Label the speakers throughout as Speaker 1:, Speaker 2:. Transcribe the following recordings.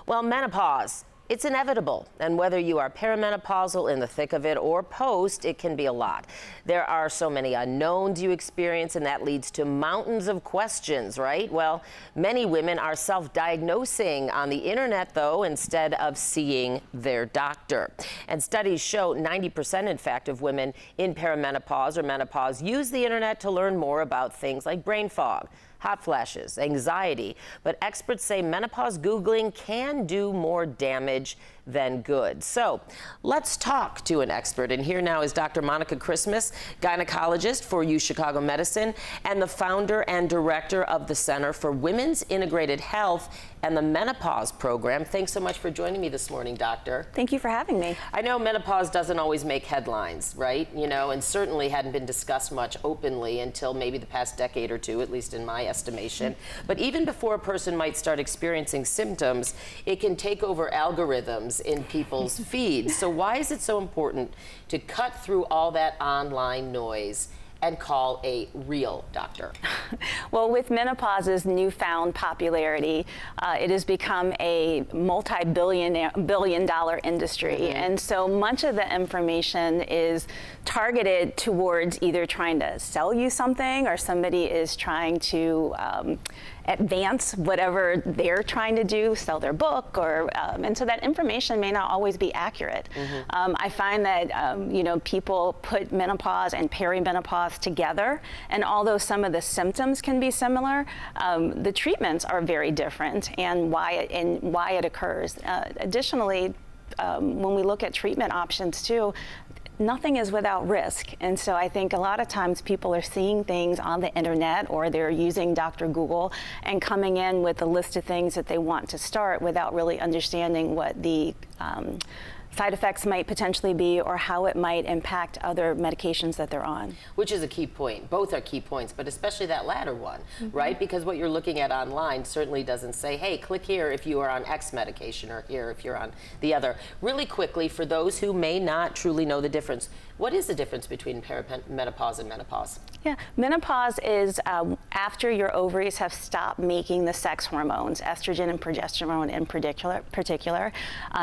Speaker 1: Well, menopause, it's inevitable, and whether you are perimenopausal, in the thick of it, or post, it can be a lot. There are so many unknowns you experience, and that leads to mountains of questions, right? Well, many women are self-diagnosing on the internet, though, instead of seeing their doctor. And studies show 90%, in fact, of women in perimenopause or menopause use the internet to learn more about things like brain fog, hot flashes, anxiety, but experts say menopause Googling can do more damage than good. So let's talk to an expert. And here now is Dr. Monica Christmas, gynecologist for U Chicago Medicine and the founder and director of the Center for Women's Integrated Health and the Menopause Program. Thanks so much for joining me this morning, doctor.
Speaker 2: Thank you for having me.
Speaker 1: I know menopause doesn't always make headlines, right? You know, and certainly hadn't been discussed much openly until maybe the past decade or two, at least in my estimation. But even before a person might start experiencing symptoms, it can take over algorithms in people's feeds. So why is it so important to cut through all that online noise and call a real doctor?
Speaker 2: Well, with menopause's newfound popularity, it has become a multi-billion dollar industry. And so much of the information is targeted towards either trying to sell you something, or somebody is trying to advance whatever they're trying to do, sell their book, or and so that information may not always be accurate. I find that you know, people put menopause and perimenopause together, and although some of the symptoms can be similar, the treatments are very different, and why it occurs. Additionally, when we look at treatment options too, nothing is without risk. And so I think a lot of times people are seeing things on the internet, or they're using Dr. Google and coming in with a list of things that they want to start without really understanding what the side effects might potentially be, or how it might impact other medications that they're on.
Speaker 1: Which is a key point. Both are key points, but especially that latter one, right? Because what you're looking at online certainly doesn't say, hey, click here if you are on X medication, or here if you're on the other. Really quickly, for those who may not truly know the difference, what is the difference between perimenopause and menopause?
Speaker 2: Yeah, menopause is after your ovaries have stopped making the sex hormones, estrogen and progesterone in particular.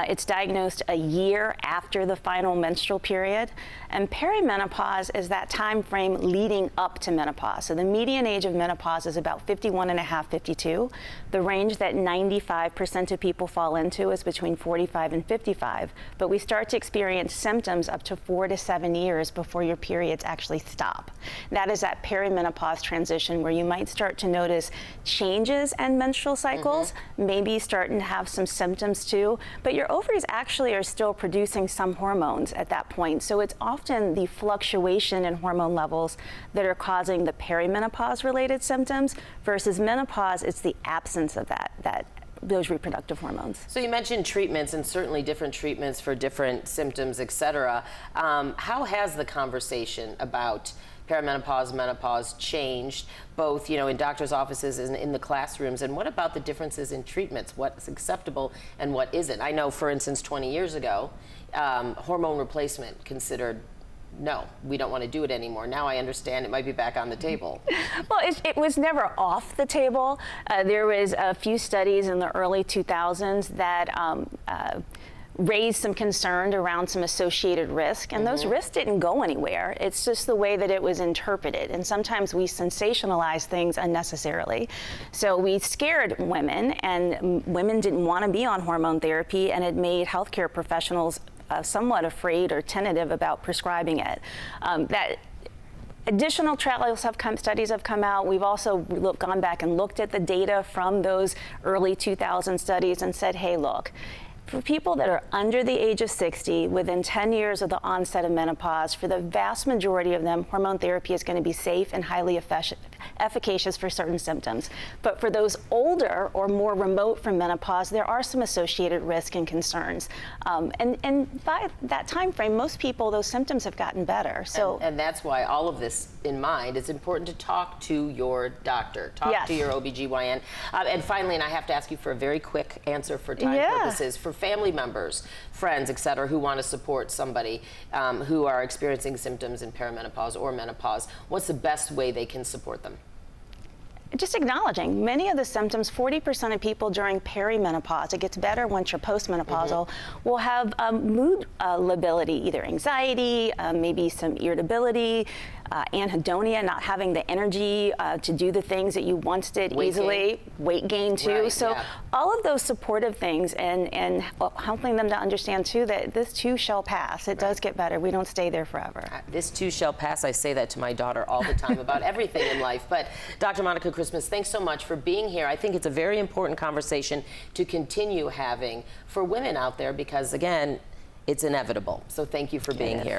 Speaker 2: It's diagnosed a year after the final menstrual period. And perimenopause is that time frame leading up to menopause. So the median age of menopause is about 51 and a half, 52. The range that 95% of people fall into is between 45 and 55. But we start to experience symptoms up to 4 to 7 years before your periods actually stop. That is that perimenopause transition, where you might start to notice changes in menstrual cycles, maybe starting to have some symptoms too, but your ovaries actually are still producing some hormones at that point. So it's often the fluctuation in hormone levels that are causing the perimenopause related symptoms, versus menopause, it's the absence of those reproductive hormones.
Speaker 1: So you mentioned treatments, and certainly different treatments for different symptoms, etc. How has the conversation about perimenopause, menopause changed, both, you know, in doctors' offices and in the classrooms? And what about the differences in treatments? What's acceptable and what isn't? I know, for instance, 20 years ago, hormone replacement considered, no, we don't want to do it anymore. Now I understand it might be back on the table.
Speaker 2: Well, it was never off the table. There was a few studies in the early 2000s that raised some concern around some associated risk, and those risks didn't go anywhere. It's just the way that it was interpreted, and sometimes we sensationalize things unnecessarily. So we scared women, and women didn't want to be on hormone therapy, and it made healthcare professionals somewhat afraid or tentative about prescribing it. Additional studies have come out. We've also gone back and looked at the data from those early 2000 studies and said, hey, look, for people that are under the age of 60, within 10 years of the onset of menopause, for the vast majority of them, hormone therapy is going to be safe and highly efficacious for certain symptoms. But for those older or more remote from menopause, there are some associated risks and concerns. And by that time frame, most people, those symptoms have gotten better. So,
Speaker 1: and that's why, all of this in mind, it's important to talk to your doctor, talk to your OBGYN. And finally, and I have to ask you for a very quick answer for time purposes, for family members, friends, etc., who want to support somebody who are experiencing symptoms in perimenopause or menopause, what's the best way they can support them?
Speaker 2: just acknowledging many of the symptoms. 40% of people during perimenopause, it gets better once you're postmenopausal, will have mood lability, either anxiety, maybe some irritability, anhedonia, not having the energy to do the things that you once did easily, weight gain too.
Speaker 1: Right,
Speaker 2: so
Speaker 1: yeah.
Speaker 2: all of those supportive things and helping them to understand too that this too shall pass. It does get better. We don't stay there forever.
Speaker 1: This too shall pass. I say that to my daughter all the time about everything in life. But Dr. Monica Christmas, thanks so much for being here. I think it's a very important conversation to continue having for women out there because, again, it's inevitable. So thank you for being here.